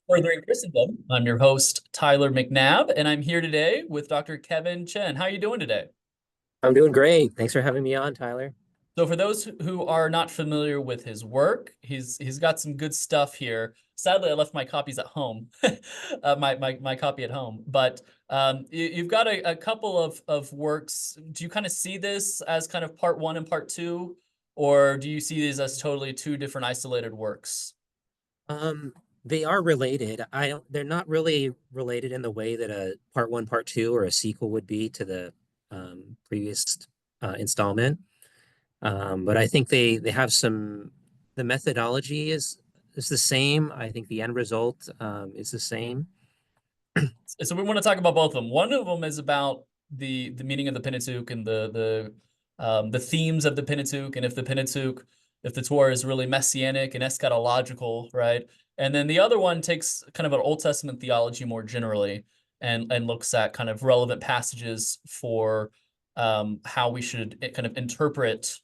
Furthering Christendom. I'm your host, Tyler McNabb, and I'm here today with Dr. Kevin Chen. How are you doing today? I'm doing great. Thanks for having me on, Tyler. So, for those who are not familiar with his work, he's got some good stuff here. Sadly, I left my copies at home, my copy at home. But you've got a couple of works. Do you kind of see this as kind of part one and part two, or do you see these as totally two different isolated works? Um, they are related. I don't, they're not really related in the way that a part one, part two, or a sequel would be to the previous installment. But I think they have the methodology is the same. I think the end result is the same. So we want to talk about both of them. One of them is about the meaning of the Pentateuch and the themes of the Pentateuch, and if the Pentateuch, if the Torah is really messianic and eschatological, right? And then the other one takes kind of an Old Testament theology more generally, and looks at kind of relevant passages for how we should kind of interpret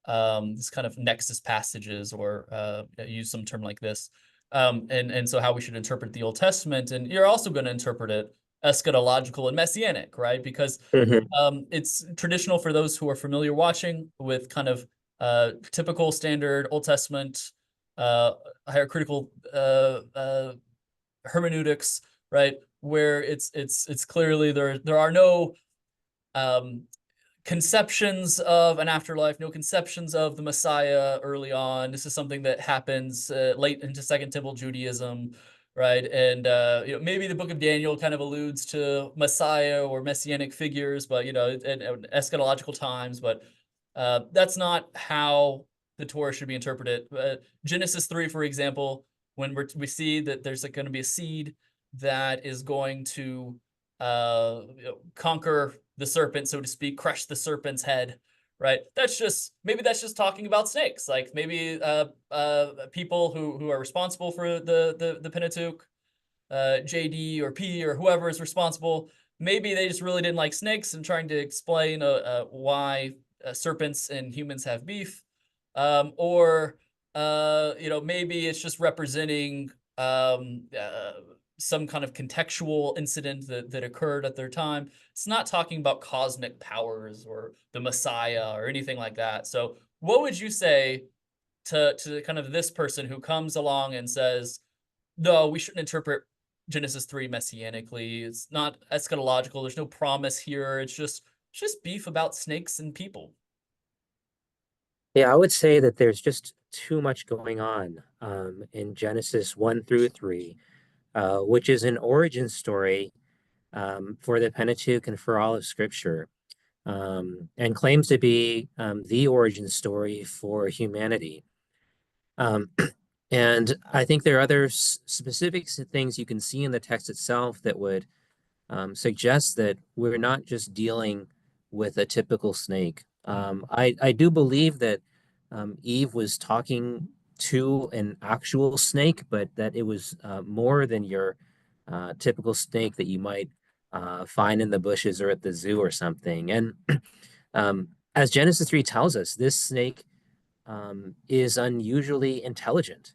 this kind of nexus passages, or use some term like this, and so how we should interpret the Old Testament. And you're also going to interpret it eschatological and messianic, right? Because Hmm. it's traditional for those who are familiar watching with kind of typical standard Old Testament uh, hierarchical hermeneutics, right? Where it's clearly there are no um, conceptions of an afterlife, no conceptions of the Messiah early on. This is something that happens late into Second Temple Judaism, right? And maybe the Book of Daniel kind of alludes to Messiah or messianic figures, but and eschatological times. But that's not how the Torah should be interpreted. Genesis 3, for example, when we see that there's going to be a seed that is going to conquer the serpent, so to speak, crush the serpent's head, right? That's just talking about snakes. Like maybe people who are responsible for the Pentateuch, JD or P or whoever is responsible, maybe they just really didn't like snakes and trying to explain why serpents and humans have beef, or maybe it's just representing some kind of contextual incident that occurred at their time. It's not talking about cosmic powers or the Messiah or anything like that. So, what would you say to kind of this person who comes along and says, "No, we shouldn't interpret Genesis 3 messianically. It's not eschatological. There's no promise here. It's just beef about snakes and people." Yeah, I would say that there's just too much going on in Genesis 1 through 3, which is an origin story for the Pentateuch and for all of Scripture, and claims to be the origin story for humanity. Um, and I think there are other specific things you can see in the text itself that would suggest that we're not just dealing with a typical snake. I do believe that Eve was talking to an actual snake, but that it was more than your typical snake that you might find in the bushes or at the zoo or something. And as Genesis 3 tells us, this snake is unusually intelligent.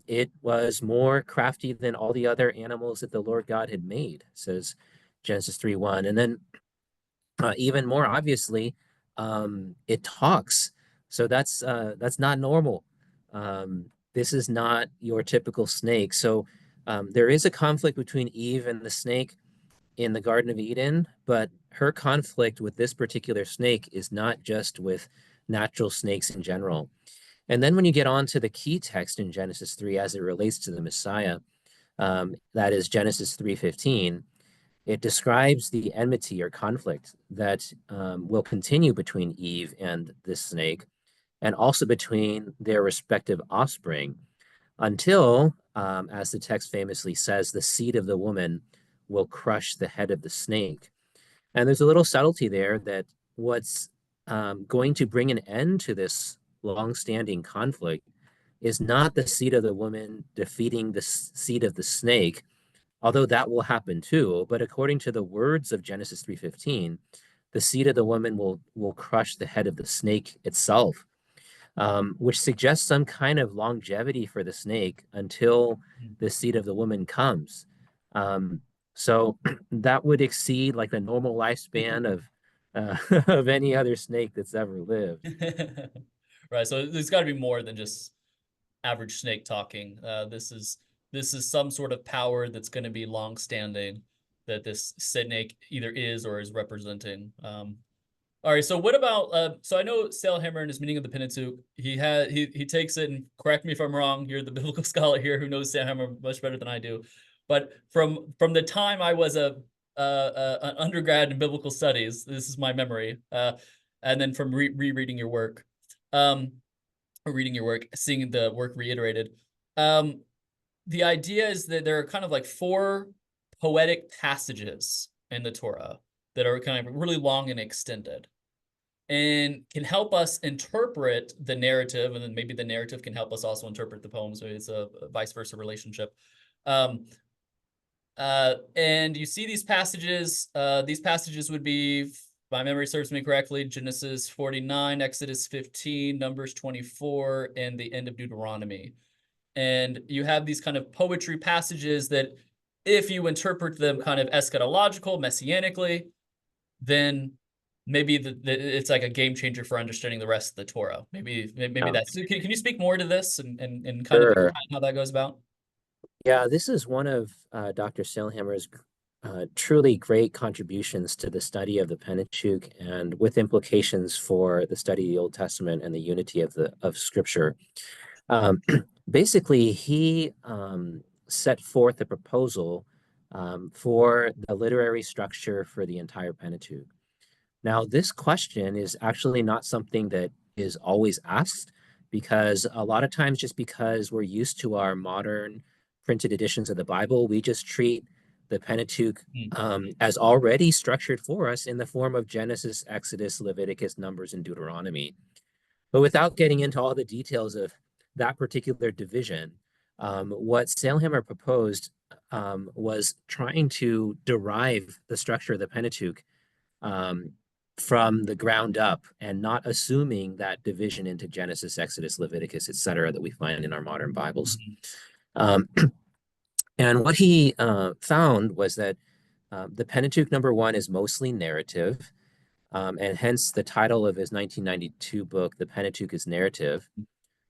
It was more crafty than all the other animals that the Lord God had made, says Genesis 3:1. And then even more obviously, it talks. So that's not normal. This is not your typical snake. So there is a conflict between Eve and the snake in the Garden of Eden, but her conflict with this particular snake is not just with natural snakes in general. And then when you get on to the key text in Genesis 3 as it relates to the Messiah, that is Genesis 3:15, it describes the enmity or conflict that will continue between Eve and this snake, and also between their respective offspring, until, as the text famously says, the seed of the woman will crush the head of the snake. And there's a little subtlety there that what's going to bring an end to this long-standing conflict is not the seed of the woman defeating the seed of the snake, although that will happen too. But according to the words of Genesis 3:15, the seed of the woman will crush the head of the snake itself. which suggests some kind of longevity for the snake until Mm. the seed of the woman comes. Um, so that would exceed like the normal lifespan of of any other snake that's ever lived. Right. So there's got to be more than just average snake talking. This is some sort of power that's going to be long standing that this snake either is or is representing. All right. So what about? So I know Sailhamer in his meaning of the Pentateuch, he takes it, and correct me if I'm wrong. You're the biblical scholar here who knows Sailhamer much better than I do. But from the time I was an undergrad in biblical studies, this is my memory. And then from rereading your work, um, or reading your work, seeing the work reiterated, um, the idea is that there are kind of like four poetic passages in the Torah that are kind of really long and extended and can help us interpret the narrative, and then maybe the narrative can help us also interpret the poems. Maybe it's a vice versa relationship. Um, and you see these passages. These passages would be, if my memory serves me correctly, Genesis 49, Exodus 15, Numbers 24, and the end of Deuteronomy. And you have these kind of poetry passages that, if you interpret them kind of eschatological, messianically, then maybe it's like a game changer for understanding the rest of the Torah. Maybe Yeah, that's. Can you speak more to this and kind of sure. explain how that goes about? Yeah, this is one of Dr. Sailhamer's truly great contributions to the study of the Pentateuch, and with implications for the study of the Old Testament and the unity of the of Scripture. Um, Basically, he set forth a proposal for the literary structure for the entire Pentateuch. Now, this question is actually not something that is always asked, because a lot of times, just because we're used to our modern printed editions of the Bible, we just treat the Pentateuch Mm. as already structured for us in the form of Genesis, Exodus, Leviticus, Numbers, and Deuteronomy. But without getting into all the details of that particular division, what Sailhamer proposed was trying to derive the structure of the Pentateuch um, from the ground up, and not assuming that division into Genesis, Exodus, Leviticus, etc., that we find in our modern Bibles. Mhm. Um, and what he found was that the Pentateuch, number one, is mostly narrative, and hence the title of his 1992 book, The Pentateuch is Narrative,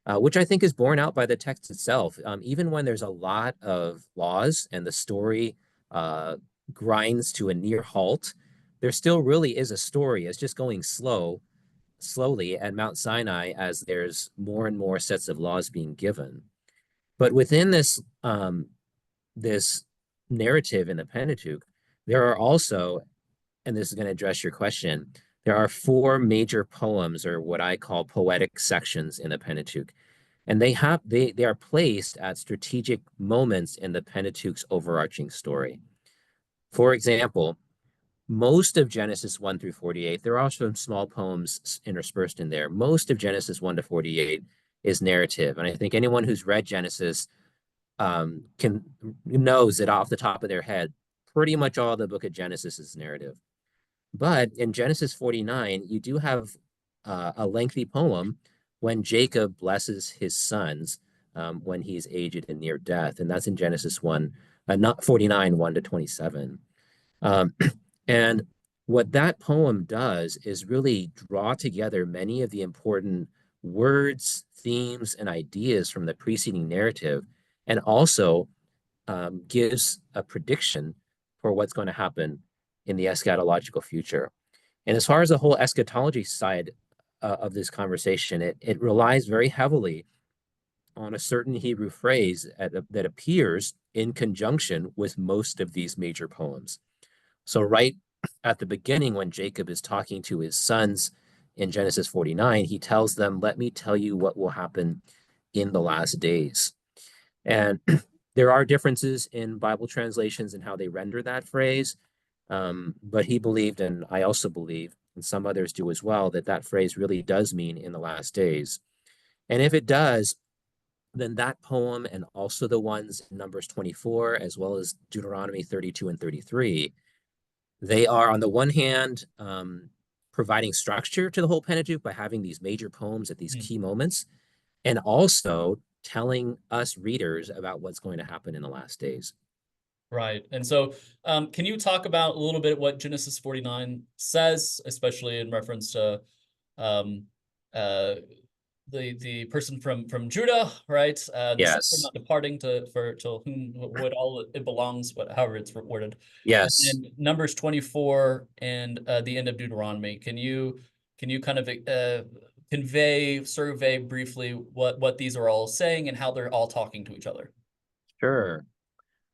which I think is borne out by the text itself. Even when there's a lot of laws and the story uh, grinds to a near halt, there still really is a story. It's just going slowly at Mount Sinai as there's more and more sets of laws being given. But within this narrative in the Pentateuch, there are also, and this is going to address your question, there are four major poems, or what I call poetic sections, in the Pentateuch. And they are placed at strategic moments in the Pentateuch's overarching story. For example, most of Genesis 1 through 48, there are some small poems interspersed in there. Most of Genesis 1 to 48 is narrative. And I think anyone who's read Genesis can knows that off the top of their head, pretty much all the book of Genesis is narrative. But in Genesis 49, you do have a lengthy poem when Jacob blesses his sons when he's aged and near death. And that's in Genesis 1, not 49, 1 to 27. Um, and what that poem does is really draw together many of the important words, themes, and ideas from the preceding narrative, and also gives a prediction for what's going to happen in the eschatological future. And as far as the whole eschatology side of this conversation, it relies very heavily on a certain Hebrew phrase that appears in conjunction with most of these major poems. So, right at the beginning, when Jacob is talking to his sons in Genesis 49, he tells them, "Let me tell you what will happen in the last days." And there are differences in Bible translations and how they render that phrase. But he believed, and I also believe, and some others do as well, that that phrase really does mean in the last days. And if it does, then that poem, and also the ones in Numbers 24, as well as Deuteronomy 32 and 33, they are, on the one hand, providing structure to the whole Pentateuch by having these major poems at these Mm. key moments, and also telling us readers about what's going to happen in the last days. Right. And so, can you talk about a little bit what Genesis 49 says, especially in reference to um, uh, the person from Judah, right? The scepter Yes, not departing to whom what all it belongs, however it's worded. And yes, then Numbers 24 and the end of Deuteronomy. Can you kind of survey briefly what these are all saying and how they're all talking to each other? sure.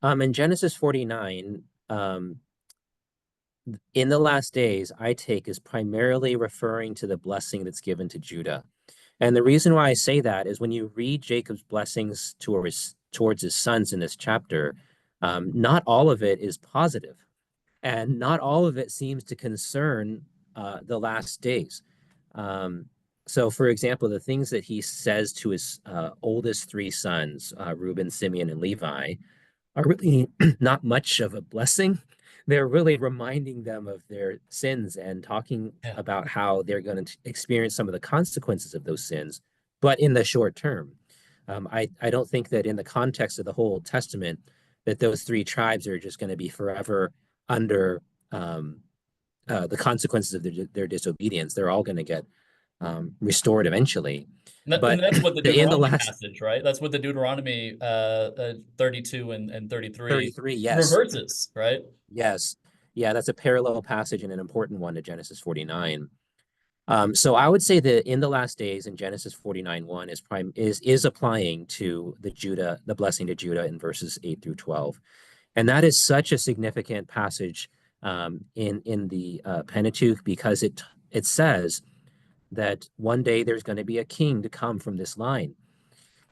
In Genesis 49, in the last days, I take is primarily referring to the blessing that's given to Judah. And the reason why I say that is when you read Jacob's blessings towards his sons in this chapter, not all of it is positive, and not all of it seems to concern the last days. Um, so, for example, the things that he says to his oldest three sons, Reuben, Simeon, and Levi, are really not much of a blessing. They're really reminding them of their sins and talking Yeah. about how they're going to experience some of the consequences of those sins, but in the short term. I don't think that in the context of the whole Testament, that those three tribes are just going to be forever under um, the consequences of their disobedience. They're all going to get restored eventually. And But that's what the in the Deuteronomy last passage, right? That's what the Deuteronomy 32 and 33 33, yes, reverses, right? yes. Yeah, that's a parallel passage and an important one to Genesis 49. So I would say that in the last days in Genesis 49:1 is applying to the blessing to Judah in verses 8 through 12. And that is such a significant passage in the Pentateuch because it says that one day there's going to be a king to come from this line.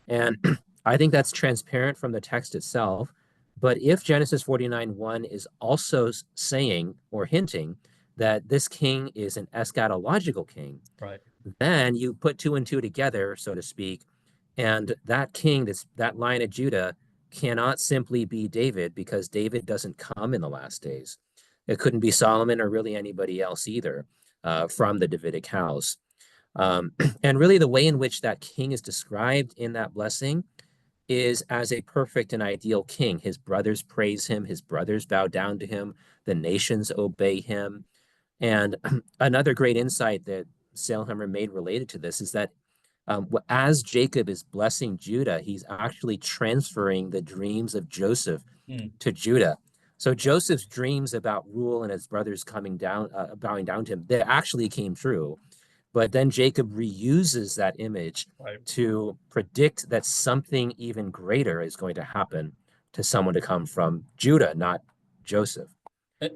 And I think that's transparent from the text itself. But if Genesis 49:1 is also saying or hinting that this king is an eschatological king, Right. then you put two and two together, so to speak, and that king, that line of Judah, cannot simply be David because David doesn't come in the last days. It couldn't be Solomon or really anybody else either from the Davidic house. And really, the way in which that king is described in that blessing is as a perfect and ideal king. His brothers praise him, his brothers bow down to him, the nations obey him. And another great insight that Sailhamer made related to this is that as Jacob is blessing Judah, he's actually transferring the dreams of Joseph Mm, to Judah. So Joseph's dreams about rule and his brothers coming down, bowing down to him, they actually came true. But then Jacob reuses that image right. to predict that something even greater is going to happen to someone to come from Judah, not Joseph.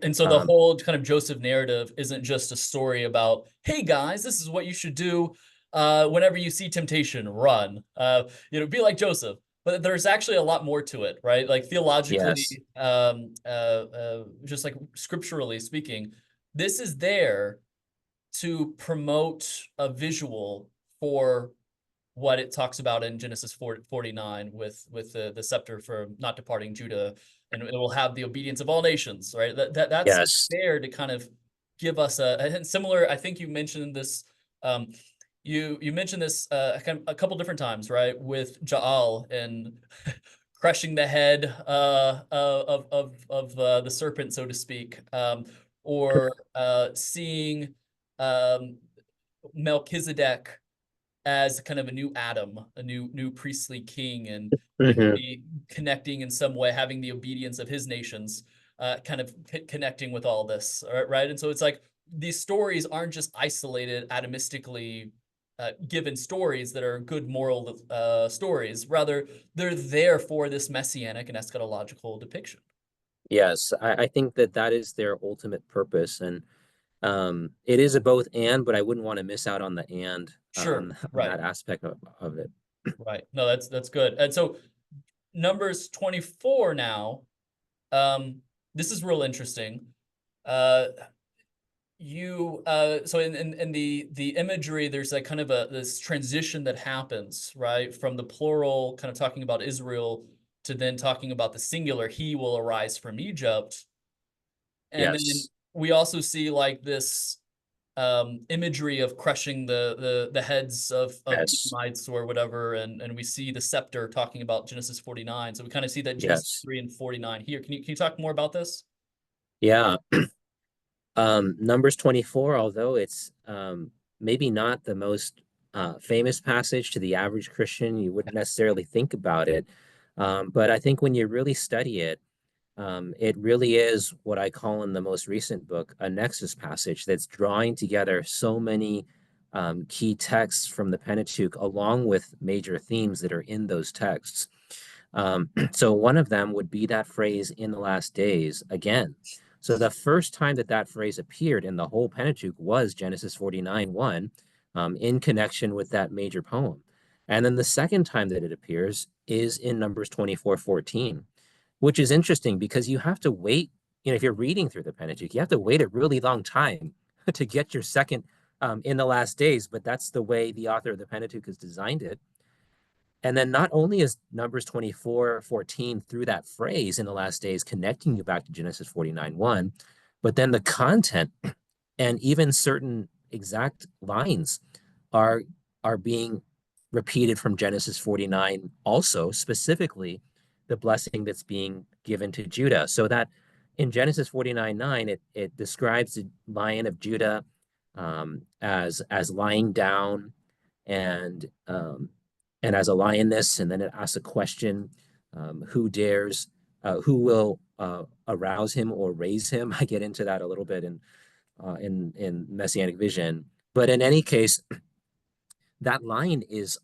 And so the Um, whole kind of Joseph narrative isn't just a story about, hey guys, this is what you should do whenever you see temptation, run. Be like Joseph. But there's actually a lot more to it, right? Like yes, theologically, just like scripturally speaking, this is there to promote a visual for what it talks about in Genesis 49 with the scepter for not departing Judah, and it will have the obedience of all nations, right? That's yes. there to kind of give us a similar. I think you mentioned this. Um, you mentioned this a couple different times, right? With Jaal and crushing the head of the serpent, so to speak, or seeing um, Melchizedek as kind of a new Adam, a new priestly king, and Mhm. maybe connecting in some way, having the obedience of his nations, kind of connecting with all this, right? And so it's like these stories aren't just isolated, atomistically given stories that are good moral stories. Rather, they're there for this messianic and eschatological depiction. Yes, I think that that is their ultimate purpose, and it is a both and, but I wouldn't want to miss out on the and Sure, on right, that aspect of it. right. No, that's good. And so Numbers 24 now. This is real interesting. Uh, so in the imagery, there's like kind of this transition that happens, right? From the plural, kind of talking about Israel, to then talking about the singular, he will arise from Egypt. And then Yes, we also see like this. imagery of crushing the heads of Yes. Edomites or whatever, and we see the scepter talking about Genesis 49. So we kind of see that Genesis Yes. 3 and 49 here. Can you talk more about this? Yeah. Numbers 24, although it's maybe not the most famous passage to the average Christian, you wouldn't necessarily think about it. But I think when you really study it, it really is what I call in the most recent book a nexus passage that's drawing together so many key texts from the Pentateuch along with major themes that are in those texts. So one of them would be that phrase in the last days again. So the first time that that phrase appeared in the whole Pentateuch was Genesis 49:1 in connection with that major poem. And then the second time that it appears is in Numbers 24:14, which is interesting because you have to wait, if you're reading through the Pentateuch, you have to wait a really long time to get your second in the last days, but that's the way the author of the Pentateuch has designed it. And then not only is Numbers 24:14 through that phrase in the last days connecting you back to Genesis 49:1, but then the content and even certain exact lines are are being repeated from Genesis 49 also, specifically the blessing that's being given to Judah. So that in Genesis 49:9, it describes the Lion of Judah as lying down and as a lioness, and then it asks a question: who will arouse him or raise him? I get into that a little bit in Messianic vision, but in any case, that line is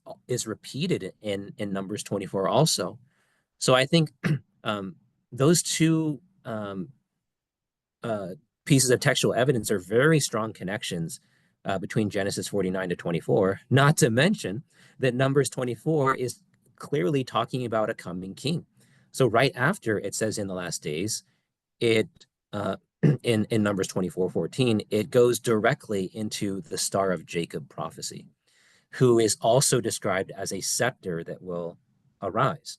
repeated in Numbers 24 also. So I think those two uh, pieces of textual evidence are very strong connections between Genesis 49 to 24, not to mention that Numbers 24 is clearly talking about a coming king. So right after it says in the last days, it in Numbers 24:14, it goes directly into the Star of Jacob prophecy, who is also described as a scepter that will arise.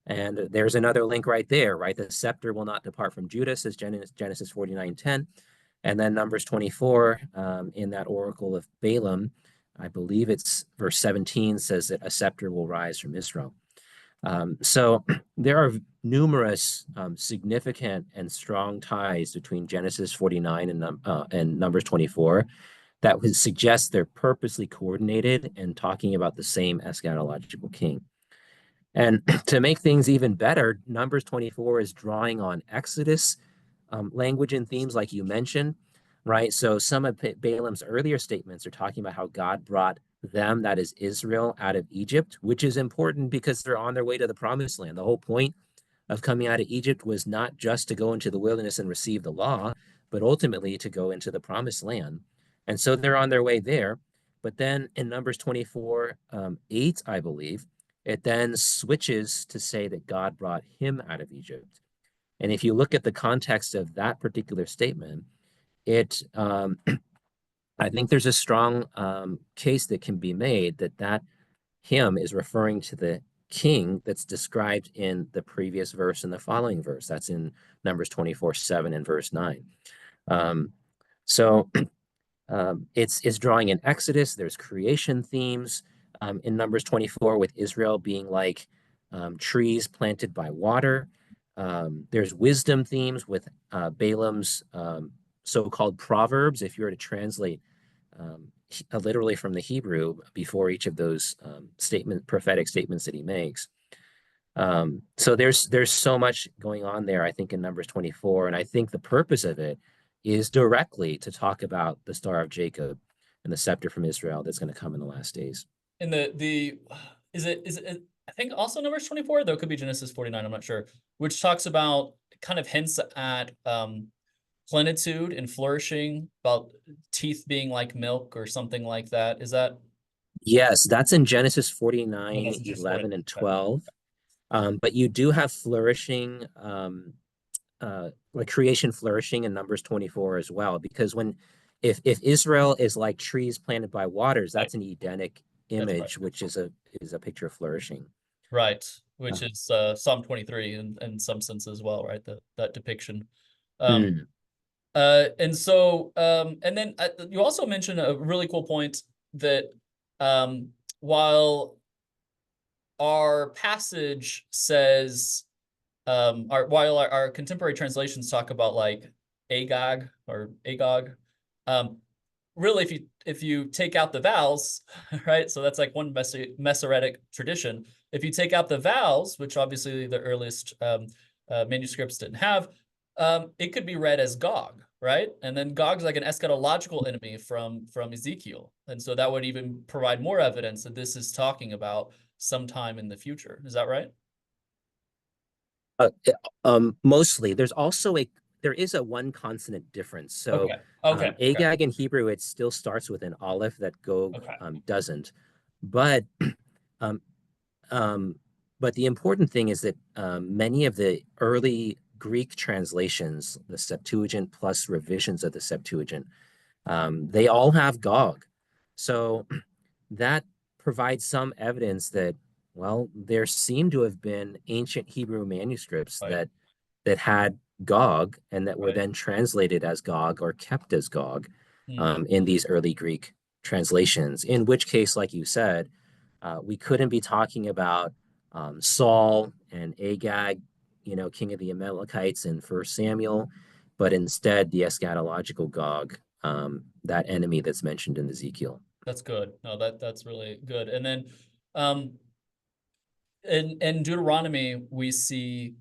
And there's another link right there, right? The scepter will not depart from Judah, says Genesis 49:10. And then Numbers 24, in that oracle of Balaam, I believe it's verse 17, says that a scepter will rise from Israel. So there are numerous significant and strong ties between Genesis 49 and Numbers 24 that would suggest they're purposely coordinated and talking about the same eschatological king. And to make things even better, Numbers 24 is drawing on Exodus language and themes, like you mentioned, right? So some of Balaam's earlier statements are talking about how God brought them, that is Israel, out of Egypt, which is important because they're on their way to the promised land. The whole point of coming out of Egypt was not just to go into the wilderness and receive the law, but ultimately to go into the promised land. And so they're on their way there. But then in Numbers 24, 8, I believe, it then switches to say that God brought him out of Egypt. And if you look at the context of that particular statement, it I think there's a strong case that can be made that him is referring to the king that's described in the previous verse and the following verse. That's in Numbers 24:7 and verse 9. Um, so it's drawing in Exodus. There's creation themes in Numbers 24 with Israel being like trees planted by water. There's wisdom themes with Balaam's so-called proverbs. If you were to translate literally from the Hebrew before each of those prophetic statements that he makes. So there's so much going on there, I think, in Numbers 24, and I think the purpose of it is directly to talk about the Star of Jacob and the scepter from Israel that's going to come in the last days. In the is it I think also Numbers 24, though it could be Genesis 49, I'm not sure, which talks about kind of hints at plenitude and flourishing, about teeth being like milk or something like that. Is that? Yes, that's in Genesis Oh, 49, that's Genesis 11, 49. and Okay. 12. But you do have flourishing, like creation flourishing in Numbers 24 as well, because if Israel is like trees planted by waters, Right. that's an Edenic That's right. image, which is a picture of flourishing. Right. Which Uh, is Psalm 23 in some sense as well, right? That depiction. Um, hmm. And then you also mentioned a really cool point that um, while our passage says, while our contemporary translations talk about like Agag or Agog, um, really, if you take out the vowels, right? So that's like one Masoretic tradition. If you take out the vowels, which obviously the earliest manuscripts didn't have, it could be read as Gog, right? And then Gog's like an eschatological enemy from Ezekiel, and so that would even provide more evidence that this is talking about sometime in the future. Is that right? Uh, Mostly. There is a one consonant difference. So Okay. Okay. Agag in Hebrew, it still starts with an aleph that Gog Okay. doesn't. But um, um, but the important thing is that many of the early Greek translations, the Septuagint plus revisions of the Septuagint, they all have Gog. So that provides some evidence that, well, there seem to have been ancient Hebrew manuscripts Right. that had Gog and that were Right. then translated as Gog or kept as Gog Hmm. in these early Greek translations. In which case, like you said, we couldn't be talking about Saul and Agag, king of the Amalekites in First Samuel, but instead the eschatological Gog, that enemy that's mentioned in Ezekiel. That's good. No, that's really good. And then um in Deuteronomy we see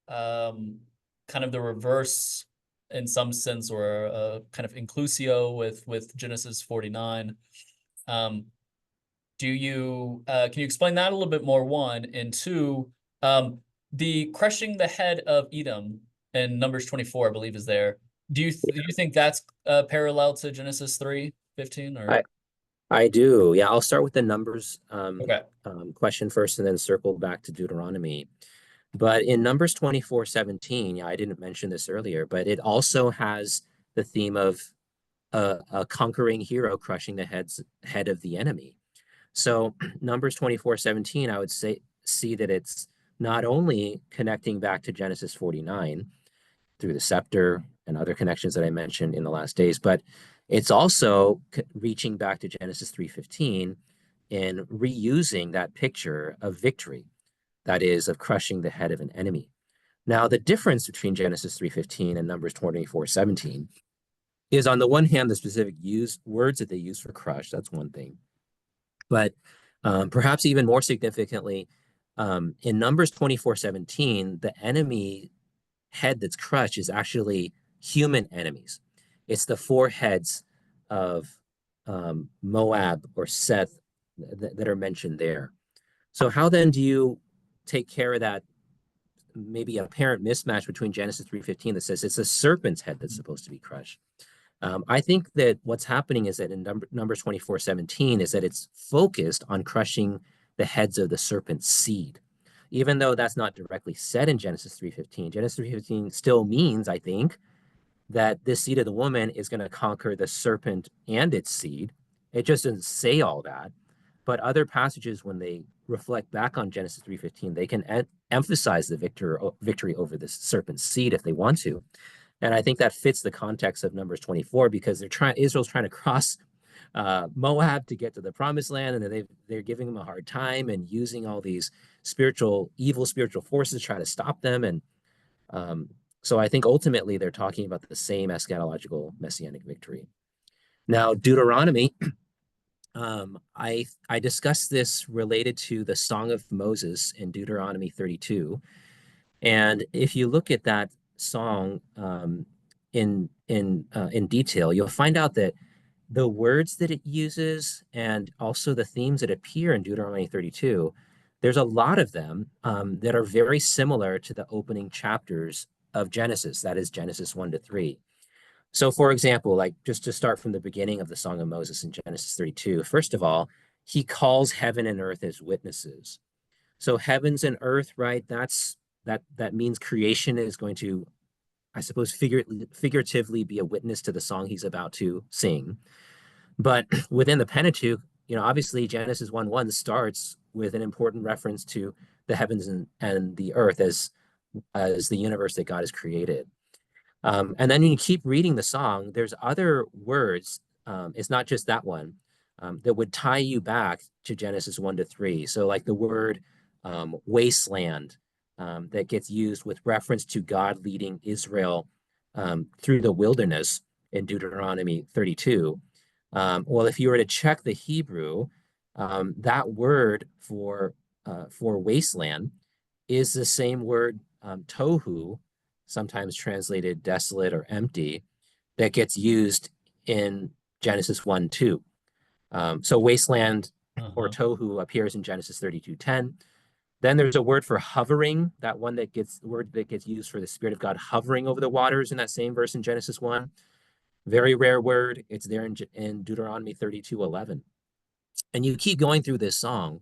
um kind of the reverse in some sense, or kind of inclusio with Genesis 49. Um do you can you explain that a little bit more, one, and two, the crushing the head of Edom in Numbers 24, I believe, is there. Do you think that's parallel to Genesis 3:15 or I I do. Yeah, I'll start with the numbers okay. question first and then circle back to Deuteronomy. But in Numbers 24:17, yeah, I didn't mention this earlier, but it also has the theme of a conquering hero crushing the head of the enemy. So Numbers 24:17, I would say see that it's not only connecting back to Genesis 49 through the scepter and other connections that I mentioned in the last days, but it's also reaching back to Genesis 3:15 and reusing that picture of victory, that is, of crushing the head of an enemy. Now, the difference between Genesis 3:15 and Numbers 24:17 is, on the one hand, the specific words that they use for crush. That's one thing. But perhaps even more significantly, in Numbers 24:17, the enemy head that's crushed is actually human enemies. It's the four heads of Moab or Seth that are mentioned there. So how then do you take care of that maybe apparent mismatch between Genesis 3:15 that says it's a serpent's head that's supposed to be crushed? I think that what's happening is that in Numbers 24:17 is that it's focused on crushing the heads of the serpent's seed. Even though that's not directly said in Genesis 3:15, Genesis 3:15 still means, I think, that this seed of the woman is going to conquer the serpent and its seed. It just doesn't say all that. But other passages, when they reflect back on Genesis 3:15, they can emphasize the victory over this serpent's seed if they want to. And I think that fits the context of Numbers 24 because Israel's trying to cross Moab to get to the promised land, and they're giving them a hard time and using all these evil spiritual forces to try to stop them. And um, so I think ultimately they're talking about the same eschatological messianic victory. Now, Deuteronomy, I discussed this related to the Song of Moses in Deuteronomy 32. And if you look at that song in detail, you'll find out that the words that it uses and also the themes that appear in Deuteronomy 32, there's a lot of them that are very similar to the opening chapters of Genesis, that is Genesis 1 to 3. So, for example, like just to start from the beginning of the Song of Moses in Genesis 32, first of all, he calls heaven and earth as witnesses. So heavens and earth, right? That means creation is going to, I suppose, figuratively be a witness to the song he's about to sing. But within the Pentateuch, obviously Genesis 1:1 starts with an important reference to the heavens and the earth as the universe that God has created. And then when you keep reading the song, there's other words. It's not just that one that would tie you back to Genesis 1 to 3. So, like the word wasteland that gets used with reference to God leading Israel through the wilderness in Deuteronomy 32. Well, if you were to check the Hebrew, that word for wasteland is the same word tohu, sometimes translated desolate or empty, that gets used in Genesis 1 2. So wasteland or Uh-huh. tohu appears in Genesis 32:10. Then there's a word for hovering, that one that gets word that gets used for the Spirit of God hovering over the waters in that same verse in Genesis 1. Very rare word. It's there in Deuteronomy 32:11. And you keep going through this song.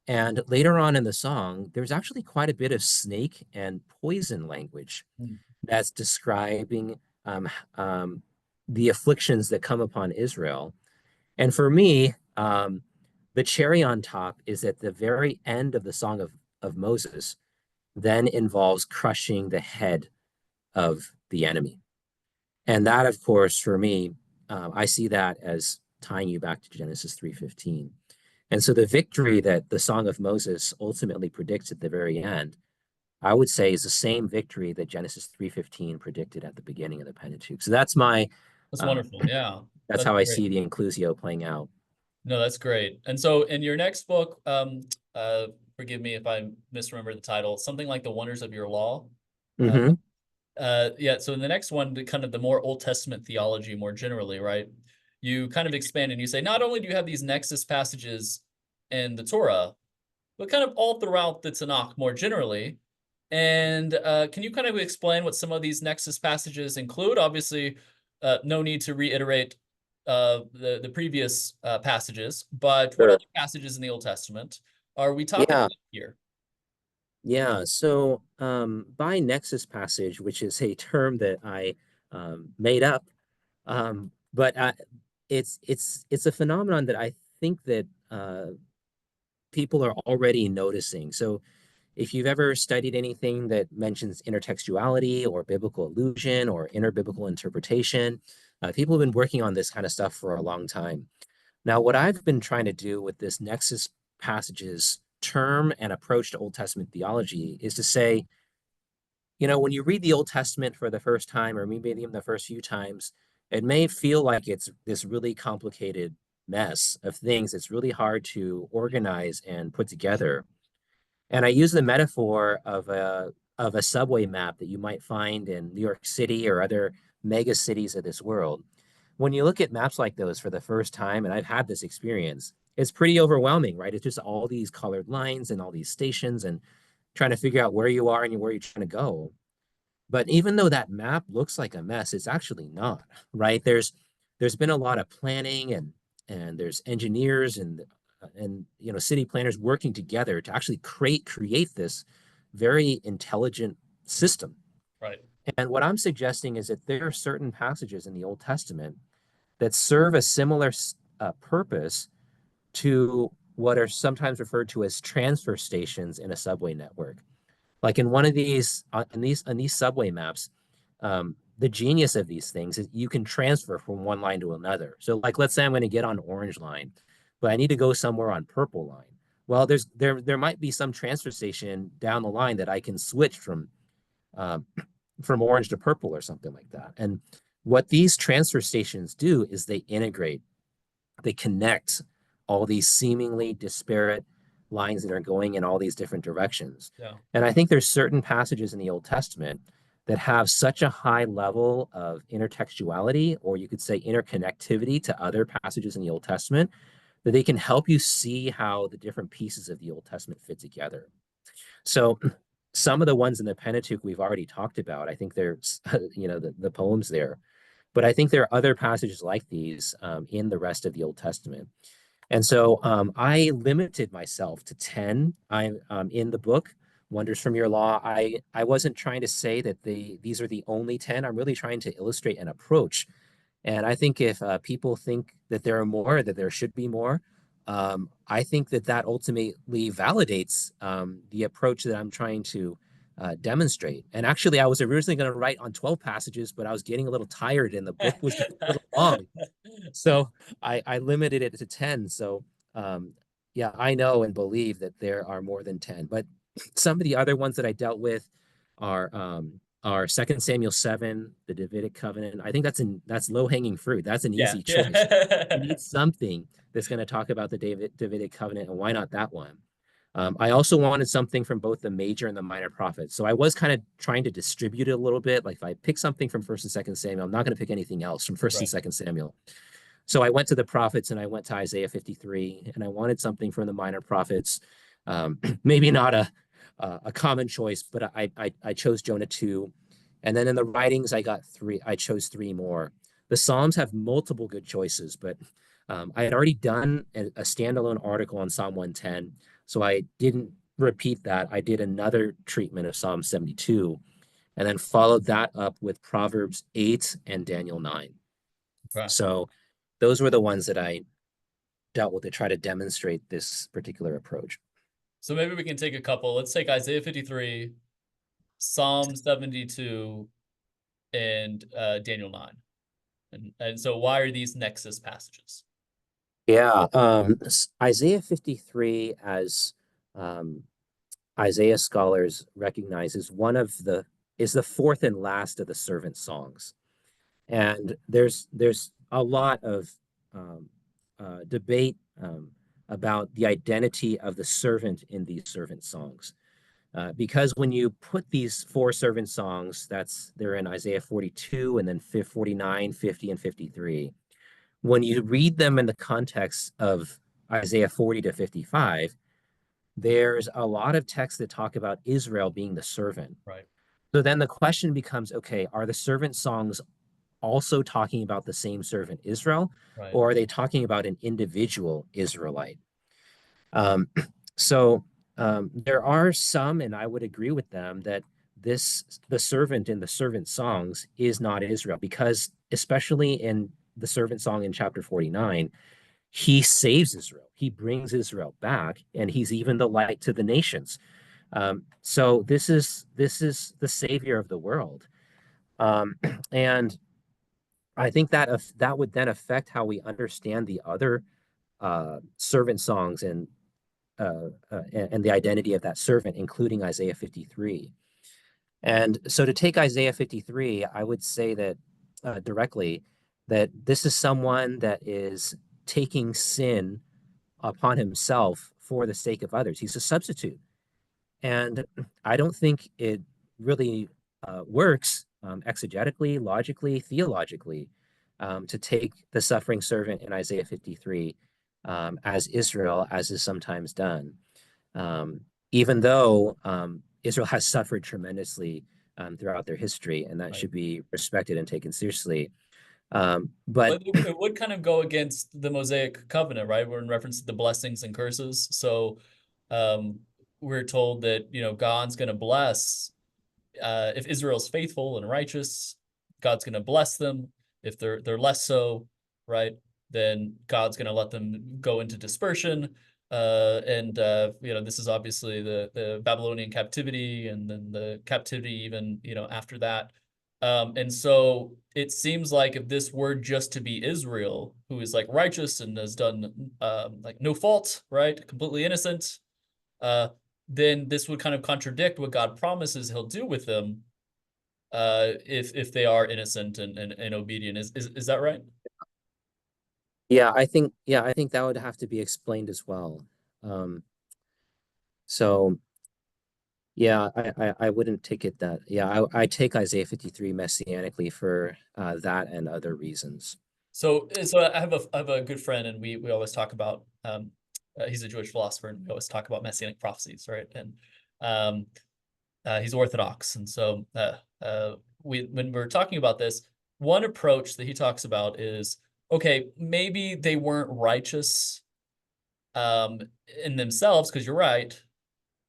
And later on in the song, there's actually quite a bit of snake and poison language Mm. that's describing um, um, the afflictions that come upon Israel. And for me, the cherry on top is at the very end of the Song of Moses, then involves crushing the head of the enemy. And that, of course, for me, I see that as tying you back to Genesis 3:15. And so the victory that the Song of Moses ultimately predicts at the very end, I would say is the same victory that Genesis 3:15 predicted at the beginning of the Pentateuch. So That's uh, wonderful. Yeah, that's that's how I great. see the inclusio playing out. No, that's great. And so in your next book, forgive me if I misremember the title, something like The Wonders of Your Law. Uh, Hmm. yeah, so in the next one, the kind of the more Old Testament theology more generally, right? You kind of expand and you say, not only do you have these nexus passages in the Torah, but kind of all throughout the Tanakh more generally. And can you kind of explain what some of these nexus passages include? Obviously, no need to reiterate the previous passages, but what Sure. other passages in the Old Testament are we talking Yeah, about here? yeah. So by nexus passage, which is a term that I made up, but it's a phenomenon that I think that people are already noticing. So if you've ever studied anything that mentions intertextuality or biblical allusion or interbiblical interpretation, people have been working on this kind of stuff for a long time. Now, what I've been trying to do with this nexus passages term and approach to Old Testament theology is to say, when you read the Old Testament for the first time, or maybe even the first few times, it may feel like it's this really complicated mess of things. It's really hard to organize and put together. And I use the metaphor of a subway map that you might find in New York City or other mega cities of this world. When you look at maps like those for the first time, and I've had this experience, it's pretty overwhelming, right? It's just all these colored lines and all these stations and trying to figure out where you are and where you're trying to go. But even though that map looks like a mess, it's actually not, right? There's been a lot of planning and there's engineers and city planners working together to actually create this very intelligent system. Right. And what I'm suggesting is that there are certain passages in the Old Testament that serve a similar purpose to what are sometimes referred to as transfer stations in a subway network. Like in one of these, on these subway maps, the genius of these things is you can transfer from one line to another. So, like, let's say I'm going to get on orange line, but I need to go somewhere on purple line. Well, there might be some transfer station down the line that I can switch um, from orange to purple or something like that. And what these transfer stations do is they connect all these seemingly disparate lines that are going in all these different directions. Yeah. And I think there's certain passages in the Old Testament that have such a high level of intertextuality, or you could say interconnectivity to other passages in the Old Testament, that they can help you see how the different pieces of the Old Testament fit together. So some of the ones in the Pentateuch we've already talked about. I think there's, the poems there. But I think there are other passages like these in the rest of the Old Testament. And so I limited myself to 10. I'm in the book, Wonders from Your Law. I wasn't trying to say that these are the only 10. I'm really trying to illustrate an approach. And I think if people think that there are more, that there should be more, I think that that ultimately validates the approach that I'm trying to demonstrate. And actually, I was originally going to write on 12 passages, but I was getting a little tired and the book was getting a little long. So I limited it to 10. So yeah, I know and believe that there are more than 10. But some of the other ones that I dealt with are 2 Samuel 7, the Davidic covenant. I think that's low-hanging fruit. That's an Yeah, easy choice. You yeah. need something that's going to talk about the Davidic covenant, and why not that one? I also wanted something from both the major and the minor prophets. So I was kind of trying to distribute it a little bit. Like if I pick something from First and Second Samuel, I'm not going to pick anything else from First and Right, Second Samuel. So I went to the prophets and I went to Isaiah 53, and I wanted something from the minor prophets. Maybe not a common choice, but I chose Jonah 2. And then in the writings, I chose three more. The Psalms have multiple good choices, but I had already done a standalone article on Psalm 110, so I didn't repeat that. I did another treatment of Psalm 72, and then followed that up with Proverbs 8 and Daniel 9. right. So those were the ones that I dealt with to try to demonstrate this particular approach. So maybe we can take a couple. Let's take Isaiah 53, Psalm 72, and Daniel 9. And so why are these nexus passages? Yeah, Isaiah 53, as um, Isaiah scholars recognize, is the fourth and last of the servant songs. And there's a lot of um, debate about the identity of the servant in these servant songs. Because when you put these four servant songs, they're in Isaiah 42 and then 49, 50, and 53. When you read them in the context of Isaiah 40 to 55, there's a lot of texts that talk about Israel being the servant. Right, So then the question becomes, okay, are the servant songs also talking about the same servant Israel, right, or are they talking about an individual Israelite? Um, so there are some, and I would agree with them, that the servant in the servant songs is not Israel, because especially in the servant song in chapter 49, he saves Israel. He brings Israel back, and he's even the light to the nations. So this is the savior of the world. And I think that that would then affect how we understand the other servant songs and the identity of that servant, including Isaiah 53. And so to take Isaiah 53, I would say that directly that this is someone that is taking sin upon himself for the sake of others. He's a substitute. And I don't think it really works exegetically, logically, theologically to take the suffering servant in Isaiah 53 as Israel, as is sometimes done. Even though Israel has suffered tremendously throughout their history, and that right. should be respected and taken seriously. But But it would kind of go against the Mosaic covenant, right? We're in reference to the blessings and curses. So um, we're told that, God's going to bless if Israel's faithful and righteous, God's going to bless them. If they're less so, right, then God's going to let them go into dispersion. And this is obviously the Babylonian captivity, and then the captivity even after that. And so it seems like if this were just to be Israel, who is like righteous and has done like no fault, right, completely innocent, uh, then this would kind of contradict what God promises He'll do with them if they are innocent and obedient. Is that right? yeah, I think that would have to be explained as well. Um, so yeah, I wouldn't take it that. Yeah, I take Isaiah 53 messianically for that and other reasons. So I have a good friend, and we always talk about he's a Jewish philosopher, and we always talk about messianic prophecies, right? And um, he's Orthodox, and so we when we're talking about this, one approach that he talks about is, okay, maybe they weren't righteous um, in themselves, because you're right.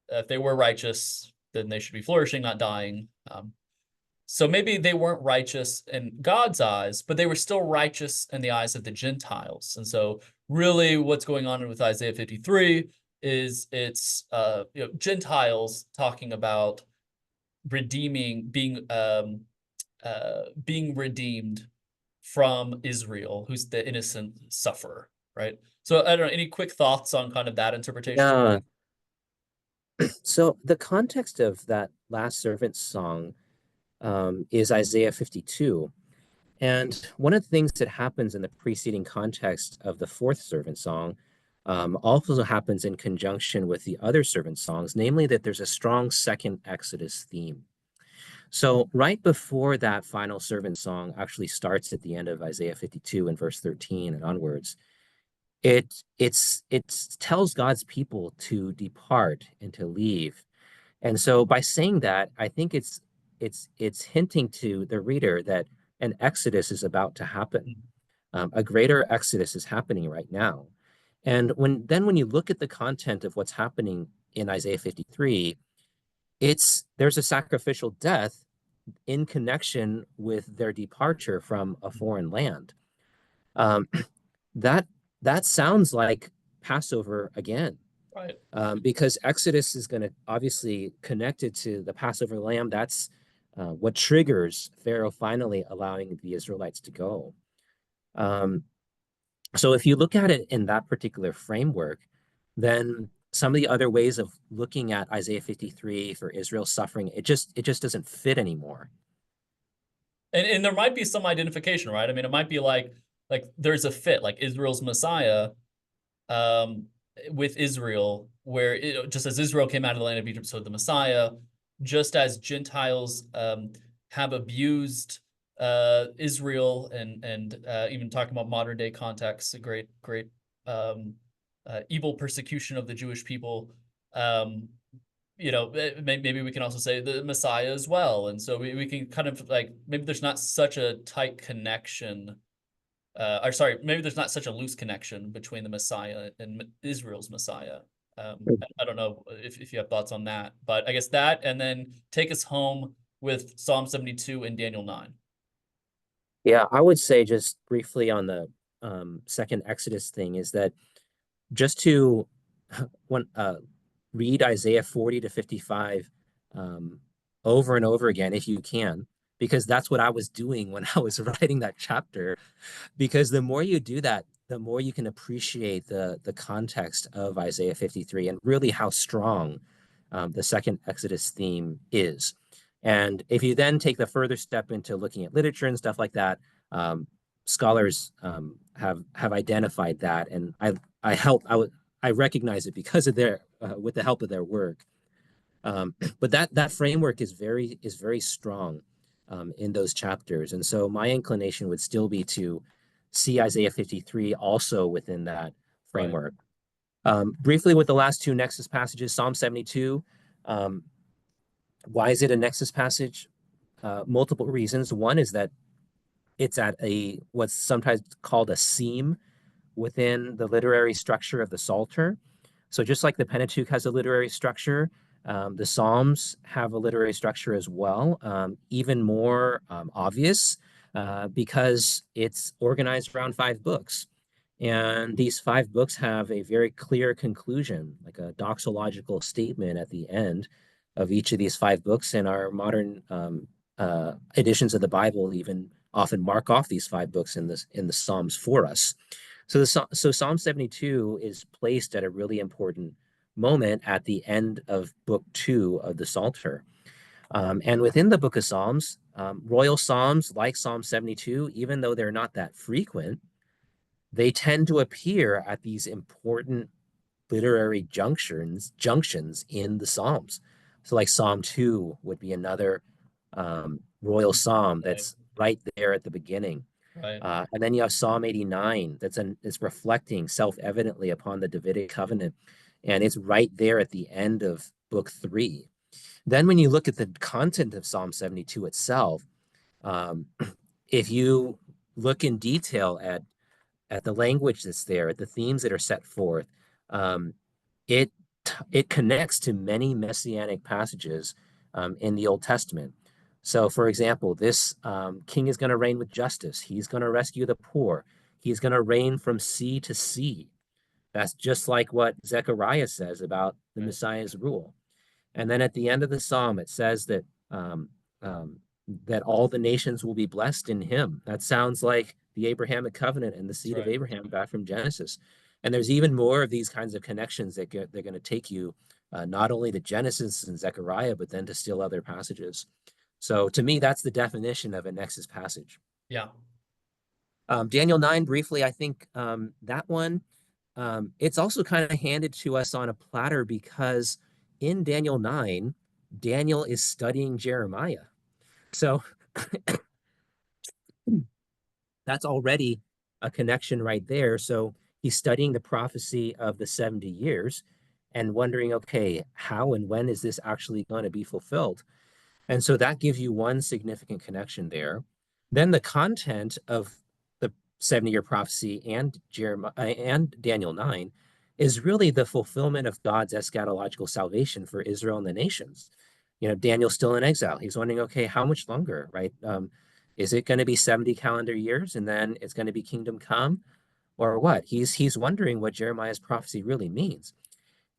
If they were righteous, then they should be flourishing, not dying. So maybe they weren't righteous in God's eyes, but they were still righteous in the eyes of the Gentiles. And so really what's going on with Isaiah 53 is it's Gentiles talking about redeeming, being redeemed from Israel, who's the innocent sufferer, right? So I don't know, any quick thoughts on kind of that interpretation? Yeah. So the context of that last servant song is Isaiah 52. And one of the things that happens in the preceding context of the fourth servant song also happens in conjunction with the other servant songs, namely that there's a strong second Exodus theme. So right before that final servant song actually starts at the end of Isaiah 52 and verse 13 and onwards, it tells God's people to depart and to leave. And so by saying that, I think it's hinting to the reader that an exodus is about to happen. A greater exodus is happening right now. And when you look at the content of what's happening in Isaiah 53, there's a sacrificial death in connection with their departure from a foreign land. Um, that that sounds like Passover again, Right. because Exodus is going to obviously connected to the Passover lamb. That's what triggers Pharaoh finally allowing the Israelites to go. Um, so if you look at it in that particular framework, then some of the other ways of looking at Isaiah 53 for Israel's suffering, it just doesn't fit anymore. And there might be some identification, right? I mean, it might be like there's a fit, like Israel's Messiah, um, with Israel, where just as Israel came out of the land of Egypt, so the Messiah, just as Gentiles have abused Israel and even talking about modern day context, a great um, evil persecution of the Jewish people. Um, maybe we can also say the Messiah as well, and so we can kind of like maybe there's not such a tight connection or sorry, maybe there's not such a loose connection between the Messiah and Israel's Messiah. I don't know if you have thoughts on that, but I guess that, and then take us home with Psalm 72 and Daniel 9. Yeah, I would say just briefly on the second Exodus thing is that just to when read Isaiah 40 to 55 um, over and over again if you can, because that's what I was doing when I was writing that chapter. Because the more you do that, the more you can appreciate the context of Isaiah 53 and really how strong the second Exodus theme is. And if you then take the further step into looking at literature and stuff like that, um, scholars have identified that, and I recognize it because of their with the help of their work. But that framework is very strong in those chapters, and so my inclination would still be to see Isaiah 53 also within that Right. framework. Briefly, with the last two Nexus passages, Psalm 72. Um, why is it a Nexus passage? Multiple reasons. One is that it's at a what's sometimes called a seam within the literary structure of the Psalter. So just like the Pentateuch has a literary structure, the Psalms have a literary structure as well, even more obvious because it's organized around five books. And these five books have a very clear conclusion, like a doxological statement at the end of each of these five books. And our modern editions of the Bible even often mark off these five books in the Psalms for us. So Psalm 72 is placed at a really important moment at the end of book 2 of the Psalter. And within the book of Psalms, royal Psalms like Psalm 72, even though they're not that frequent, they tend to appear at these important literary junctions in the Psalms. So like Psalm 2 would be another royal psalm Right. that's right there at the beginning. Right. And then you have Psalm 89 it's reflecting self-evidently upon the Davidic covenant. And it's right there at the end of book 3. Then when you look at the content of Psalm 72 itself, um, if you look in detail at the language that's there, at the themes that are set forth, um, it it connects to many messianic passages in the Old Testament. So, for example, this king is going to reign with justice. He's going to rescue the poor. He's going to reign from sea to sea. That's just like what Zechariah says about the Right. Messiah's rule. And then at the end of the psalm, it says that um, that all the nations will be blessed in him. That sounds like the Abrahamic covenant and the That's seed of right. Abraham back from Genesis. And there's even more of these kinds of connections that they're going to take you not only to Genesis and Zechariah, but then to still other passages. So to me, that's the definition of a Nexus passage. Yeah, Daniel 9, briefly, I think that one, it's also kind of handed to us on a platter because in Daniel 9, Daniel is studying Jeremiah. So that's already a connection right there. So he's studying the prophecy of the 70 years and wondering, okay, how and when is this actually going to be fulfilled? And so that gives you one significant connection there. Then the content of the 70-year prophecy and Jeremiah and Daniel 9 is really the fulfillment of God's eschatological salvation for Israel and the nations. You know, Daniel's still in exile. He's wondering, okay, how much longer, right? Is it going to be 70 calendar years and then it's going to be kingdom come or what? He's wondering what Jeremiah's prophecy really means.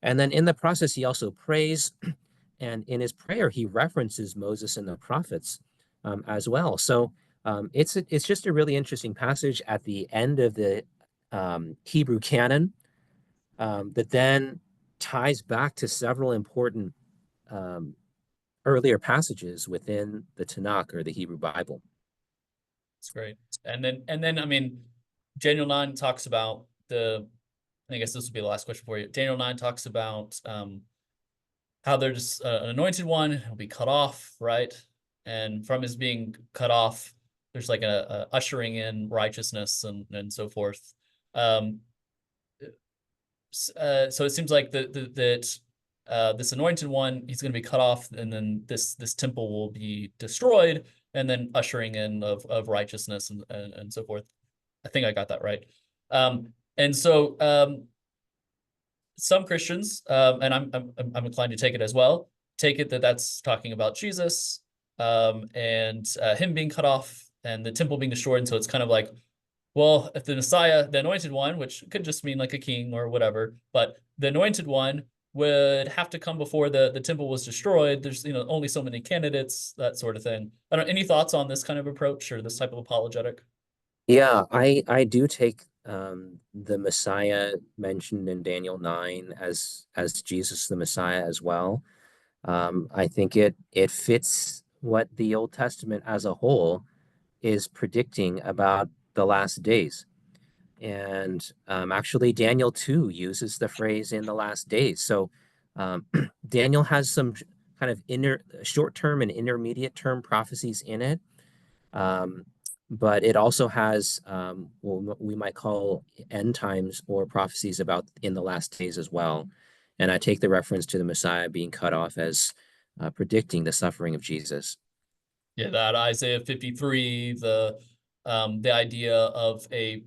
And then in the process, he also prays. And in his prayer, he references Moses and the prophets as well. So it's just a really interesting passage at the end of the Hebrew canon that then ties back to several important um, earlier passages within the Tanakh or the Hebrew Bible. it's great. And then I mean, Daniel 9 talks about I guess this would be the last question for you. Daniel 9 talks about how there's an anointed one will be cut off, right? And from his being cut off, there's like a ushering in righteousness and so forth. Um, so it seems like that this anointed one, he's going to be cut off, and then this temple will be destroyed, and then ushering in of righteousness and so forth. I think I got that right. And so some Christians, and I'm inclined to take it as well, take it that that's talking about Jesus, and him being cut off and the temple being destroyed. And so it's kind of like, well, if the Messiah, the anointed one, which could just mean like a king or whatever, but the anointed one would have to come before the temple was destroyed. There's only so many candidates, that sort of thing. I don't. Any thoughts on this kind of approach or this type of apologetic? Yeah, I do take the Messiah mentioned in Daniel 9 as Jesus the Messiah as well. I think it fits what the Old Testament as a whole is predicting about the last days. And actually, Daniel 2 uses the phrase in the last days. So Daniel has some kind of short-term and intermediate term prophecies in it. Um, but it also has what we might call end times or prophecies about in the last days as well. And I take the reference to the Messiah being cut off as predicting the suffering of Jesus. Yeah, that Isaiah 53, the idea of a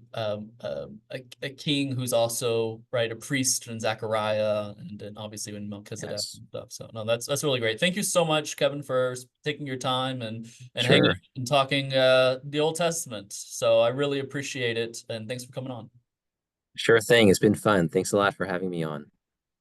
king who's also right a priest in Zechariah, and then obviously in Melchizedek Yes, and stuff. So no, that's really great. Thank you so much, Kevin, for taking your time and hanging sure. out and talking the Old Testament. So I really appreciate it, and thanks for coming on. Sure thing. It's been fun. Thanks a lot for having me on.